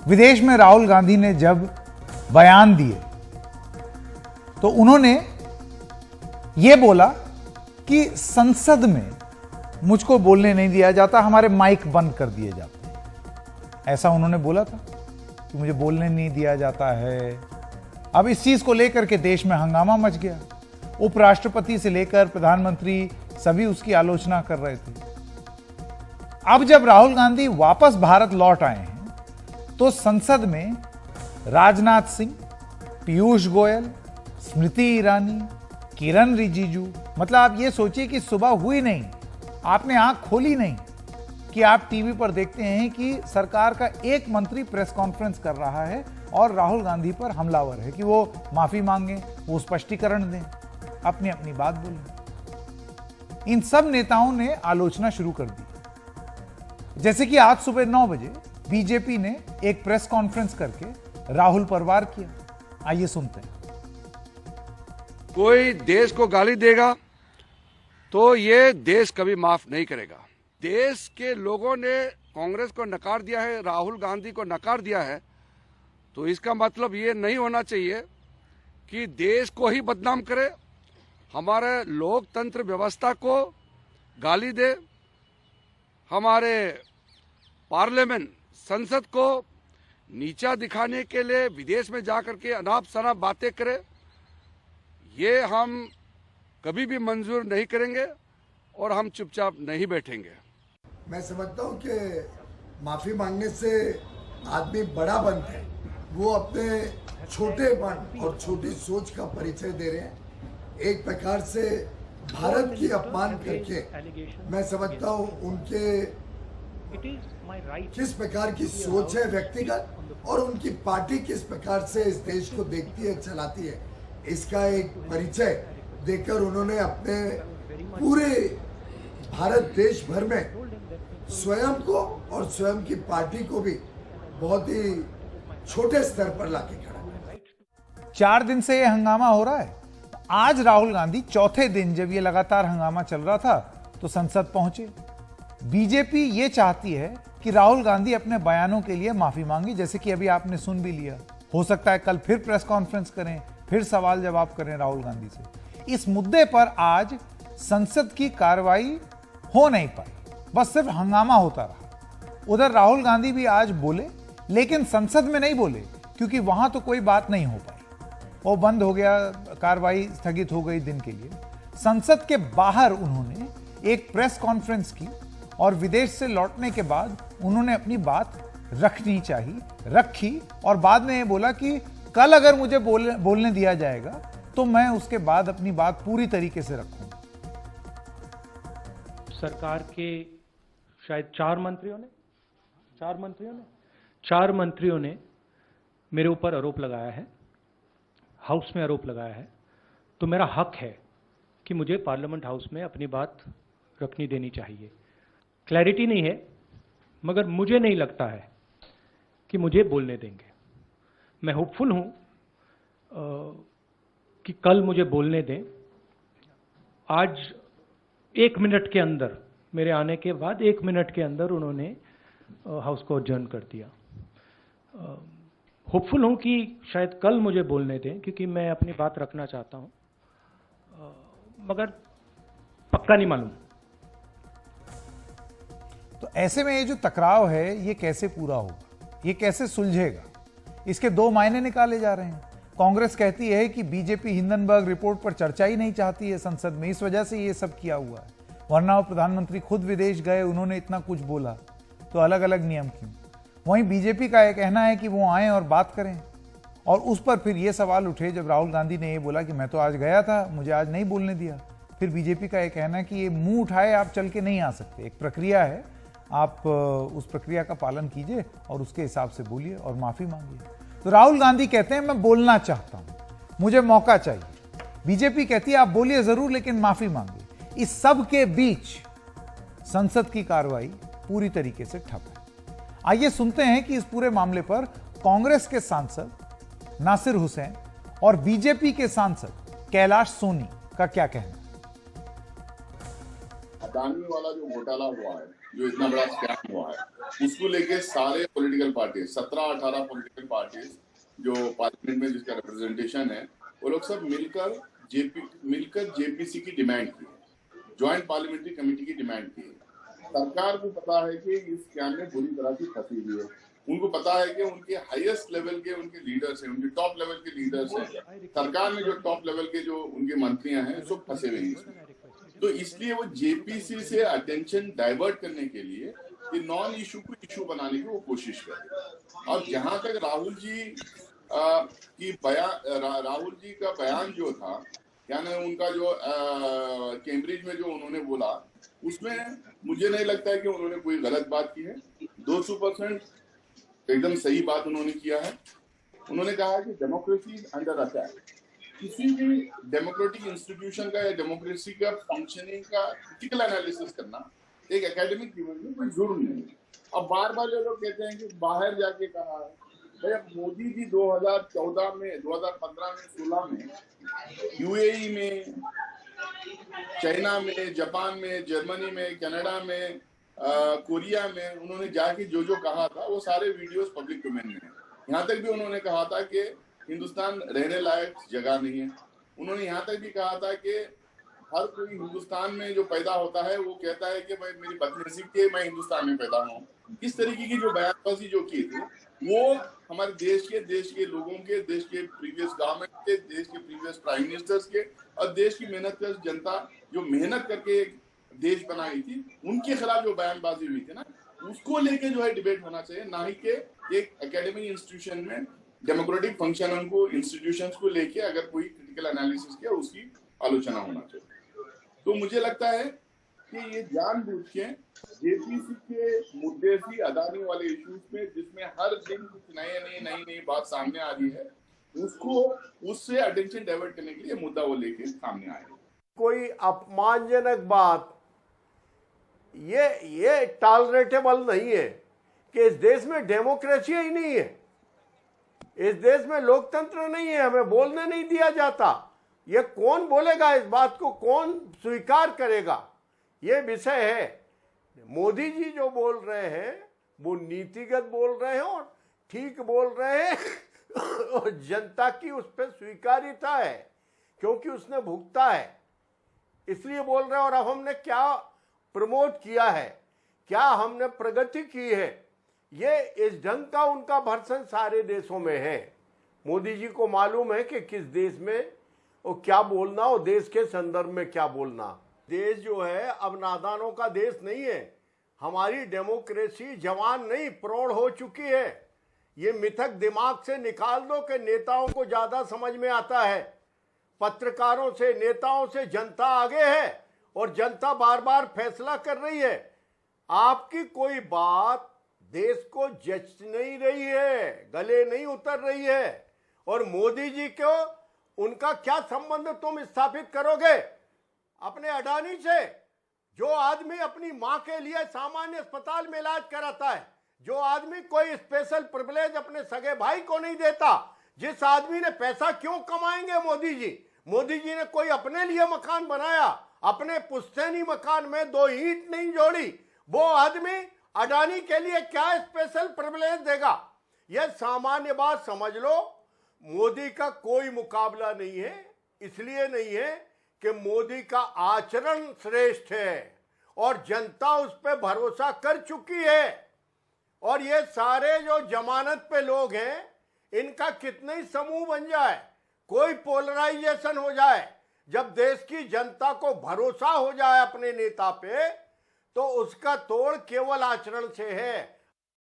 विदेश में राहुल गांधी ने जब बयान दिए तो उन्होंने यह बोला कि संसद में मुझको बोलने नहीं दिया जाता, हमारे माइक बंद कर दिए जाते हैं। ऐसा उन्होंने बोला था कि मुझे बोलने नहीं दिया जाता है। अब इस चीज को लेकर के देश में हंगामा मच गया। उपराष्ट्रपति से लेकर प्रधानमंत्री सभी उसकी आलोचना कर रहे थे। अब जब राहुल गांधी वापस भारत लौट आए हैं तो संसद में राजनाथ सिंह, पीयूष गोयल, स्मृति ईरानी, किरण रिजिजू, मतलब आप ये सोचिए कि सुबह हुई नहीं, आपने आंख खोली नहीं कि आप टीवी पर देखते हैं कि सरकार का एक मंत्री प्रेस कॉन्फ्रेंस कर रहा है और राहुल गांधी पर हमलावर है कि वो माफी मांगे, वो स्पष्टीकरण दें, अपनी अपनी बात बोलें। इन सब नेताओं ने आलोचना शुरू कर दी। जैसे कि आज सुबह 9 बजे बीजेपी ने एक प्रेस कॉन्फ्रेंस करके राहुल पर वार किया। आइए सुनते हैं। कोई देश को गाली देगा तो ये देश कभी माफ नहीं करेगा। देश के लोगों ने कांग्रेस को नकार दिया है, राहुल गांधी को नकार दिया है, तो इसका मतलब ये नहीं होना चाहिए कि देश को ही बदनाम करे, हमारे लोकतंत्र व्यवस्था को गाली दे, हमारे पार्लियामेंट संसद को नीचा दिखाने के लिए विदेश में जाकर के अनाप शनाप बातें करे। ये हम कभी भी मंजूर नहीं करेंगे और हम चुपचाप नहीं बैठेंगे। मैं समझता हूँ कि माफी मांगने से आदमी बड़ा बनता है। वो अपने छोटेपन और छोटी सोच का परिचय दे रहे हैं। एक प्रकार से भारत की अपमान करके मैं समझता हूँ उनके किस प्रकार की सोच है व्यक्तिगत और उनकी पार्टी किस प्रकार से इस देश को देखती है, चलाती है, इसका एक परिचय देकर उन्होंने अपने पूरे भारत देश भर में स्वयं को और स्वयं की पार्टी को भी बहुत ही छोटे स्तर पर लाके खड़ा किया। 4 दिन से यह हंगामा हो रहा है। आज राहुल गांधी चौथे दिन जब ये लगातार हंगामा चल रहा था तो संसद पहुंचे। बीजेपी ये चाहती है कि राहुल गांधी अपने बयानों के लिए माफी मांगे, जैसे कि अभी आपने सुन भी लिया। हो सकता है कल फिर प्रेस कॉन्फ्रेंस करें, फिर सवाल जवाब करें राहुल गांधी से। इस मुद्दे पर आज संसद की कार्रवाई हो नहीं पाई, बस सिर्फ हंगामा होता रहा। उधर राहुल गांधी भी आज बोले, लेकिन संसद में नहीं बोले क्योंकि वहां तो कोई बात नहीं हो पाई, वो बंद हो गया, कार्रवाई स्थगित हो गई दिन के लिए। संसद के बाहर उन्होंने एक प्रेस कॉन्फ्रेंस की और विदेश से लौटने के बाद उन्होंने अपनी बात रखनी चाहिए, रखी, और बाद में ये बोला कि कल अगर मुझे बोलने दिया जाएगा तो मैं उसके बाद अपनी बात पूरी तरीके से रखूंगा। सरकार के शायद 4 मंत्रियों ने मेरे ऊपर आरोप लगाया है, हाउस में आरोप लगाया है, तो मेरा हक है कि मुझे पार्लियामेंट हाउस में अपनी बात रखनी देनी चाहिए। क्लैरिटी नहीं है, मगर मुझे नहीं लगता है कि मुझे बोलने देंगे। मैं होपफुल हूं कि कल मुझे बोलने दें। आज 1 मिनट के अंदर, मेरे आने के बाद 1 मिनट के अंदर उन्होंने हाउस को अडजर्न कर दिया। होपफुल हूं कि शायद कल मुझे बोलने दें, क्योंकि मैं अपनी बात रखना चाहता हूं, मगर पक्का नहीं मालूम। तो ऐसे में ये जो टकराव है ये कैसे पूरा होगा, ये कैसे सुलझेगा, इसके 2 मायने निकाले जा रहे हैं। कांग्रेस कहती है कि बीजेपी हिंडनबर्ग रिपोर्ट पर चर्चा ही नहीं चाहती है संसद में, इस वजह से ये सब किया हुआ है, वरना वो प्रधानमंत्री खुद विदेश गए, उन्होंने इतना कुछ बोला, तो अलग अलग नियम क्यों। वहीं बीजेपी का यह कहना है कि वो आए और बात करें, और उस पर फिर ये सवाल उठे जब राहुल गांधी ने ये बोला कि मैं तो आज गया था, मुझे आज नहीं बोलने दिया। फिर बीजेपी का यह कहना है कि ये मुंह उठाए आप चल के नहीं आ सकते, एक प्रक्रिया है, आप उस प्रक्रिया का पालन कीजिए और उसके हिसाब से बोलिए और माफी मांगिए। तो राहुल गांधी कहते हैं मैं बोलना चाहता हूं, मुझे मौका चाहिए। बीजेपी कहती है आप बोलिए जरूर लेकिन माफी मांगिए। इस सब के बीच संसद की कार्रवाई पूरी तरीके से ठप है। आइए सुनते हैं कि इस पूरे मामले पर कांग्रेस के सांसद नासिर हुसैन और बीजेपी के सांसद कैलाश सोनी का क्या कहना है। अडानी वाला जो घोटाला हुआ है, जो इतना बड़ा स्कैम हुआ है, उसको लेके सारे पॉलिटिकल पार्टी 17-18 पॉलिटिकल पार्टी जो पार्लियामेंट में जिसका रिप्रेजेंटेशन है, वो लोग सब मिलकर जेपीसी की डिमांड की है, ज्वाइंट पार्लियामेंट्री कमेटी की डिमांड की है। सरकार को पता है कि इस स्कैम में बुरी तरह से फंसी हुई है। उनको पता है कि उनके हाईएस्ट लेवल के उनके लीडर्स हैं, उनके टॉप लेवल के लीडर्स हैं, सरकार में जो टॉप लेवल के जो उनके मंत्रियां हैं, सब फंसे हुए हैं इसमें। तो इसलिए वो जेपीसी से अटेंशन डाइवर्ट करने के लिए ये नॉन इशू को इशू बनाने की वो कोशिश कर रहे हैं। और जहां तक राहुल जी का बयान जो था, यानी उनका जो कैम्ब्रिज में जो उन्होंने बोला, उसमें मुझे नहीं लगता है कि उन्होंने कोई गलत बात की है। 200% एकदम सही बात उन्होंने किया है। उन्होंने कहा कि डेमोक्रेसी इज अंडर अटैक। किसी भी डेमोक्रेटिक इंस्टीट्यूशन का या डेमोक्रेसी का फंक्शनिंग का क्रिटिकल एनालिसिस करना एक एकेडमिक जीवन में कोई जुर्म नहीं है। अब बार बार जो लोग कहते हैं कि बाहर जाके कहा है, भाई अब मोदी जी 2014 में, 2015 में, 16 में यूएई में, चाइना में, जापान में, जर्मनी में, कनाडा में, कोरिया में उन्होंने जाके जो जो कहा था वो सारे वीडियोस पब्लिक डोमेन में है। यहाँ तक भी उन्होंने कहा था कि हिंदुस्तान रहने लायक जगह नहीं है। उन्होंने यहाँ तक भी कहा था कि हर कोई हिंदुस्तान में जो पैदा होता है वो कहता है कि भाई मेरी बदनसीब के मैं हिंदुस्तान में पैदा हूँ। इस तरीके की जो बयानबाजी जो की थी वो हमारे देश के लोगों के, देश के प्रीवियस गवर्नमेंट के, देश के प्रीवियस प्राइम मिनिस्टर्स के और देश की मेहनत कर जनता जो मेहनत करके देश बनाई थी, उनके खिलाफ जो बयानबाजी हुई थी ना, उसको लेके जो है डिबेट होना चाहिए, ना ही के एक एकेडमिक इंस्टीट्यूशन में डेमोक्रेटिक फंक्शन को, इंस्टीट्यूशंस को लेके अगर कोई क्रिटिकल एनालिसिस किया उसकी आलोचना होना चाहिए। तो मुझे लगता है कि ये जानबूझ के जेपीसी के मुद्दे से अडानी वाले इश्यूज में, जिसमें हर दिन कुछ नई बात सामने आ रही है, उसको उससे अटेंशन डाइवर्ट करने के लिए मुद्दा वो लेके सामने आए। कोई अपमानजनक बात ये टॉलरेटेबल नहीं है कि इस देश में डेमोक्रेसी ही नहीं है, इस देश में लोकतंत्र नहीं है, हमें बोलने नहीं दिया जाता। ये कौन बोलेगा, इस बात को कौन स्वीकार करेगा, ये विषय है। मोदी जी जो बोल रहे हैं वो नीतिगत बोल रहे हैं और ठीक बोल रहे हैं और जनता की उस पर स्वीकार्यता है क्योंकि उसने भुगता है, इसलिए बोल रहे हैं। और अब हमने क्या प्रमोट किया है, क्या हमने प्रगति की है, ये इस ढंग का उनका भर्सन सारे देशों में है। मोदी जी को मालूम है कि किस देश में और क्या बोलना और देश के संदर्भ में क्या बोलना। देश जो है अब नादानों का देश नहीं है। हमारी डेमोक्रेसी जवान नहीं प्रौढ़ हो चुकी है। ये मिथक दिमाग से निकाल दो कि नेताओं को ज्यादा समझ में आता है। पत्रकारों से, नेताओं से जनता आगे है और जनता बार बार फैसला कर रही है। आपकी कोई बात देश को जच नहीं रही है, गले नहीं उतर रही है। और मोदी जी को उनका क्या संबंध तुम स्थापित करोगे अपने अडानी से? जो आदमी अपनी मां के लिए सामान्य अस्पताल में इलाज कराता है, जो आदमी कोई स्पेशल प्रिविलेज अपने सगे भाई को नहीं देता, जिस आदमी ने पैसा क्यों कमाएंगे मोदी जी? मोदी जी ने कोई अपने लिए मकान बनाया, अपने पुश्तैनी मकान में 2 ईंट नहीं जोड़ी, वो आदमी अडानी के लिए क्या स्पेशल प्रिविलेज देगा? यह सामान्य बात समझ लो। मोदी का कोई मुकाबला नहीं है, इसलिए नहीं है कि मोदी का आचरण श्रेष्ठ है और जनता उस पर भरोसा कर चुकी है। और ये सारे जो जमानत पे लोग हैं, इनका कितने ही समूह बन जाए, कोई पोलराइजेशन हो जाए, जब देश की जनता को भरोसा हो जाए अपने नेता पे, तो उसका तोड़ केवल आचरण से है,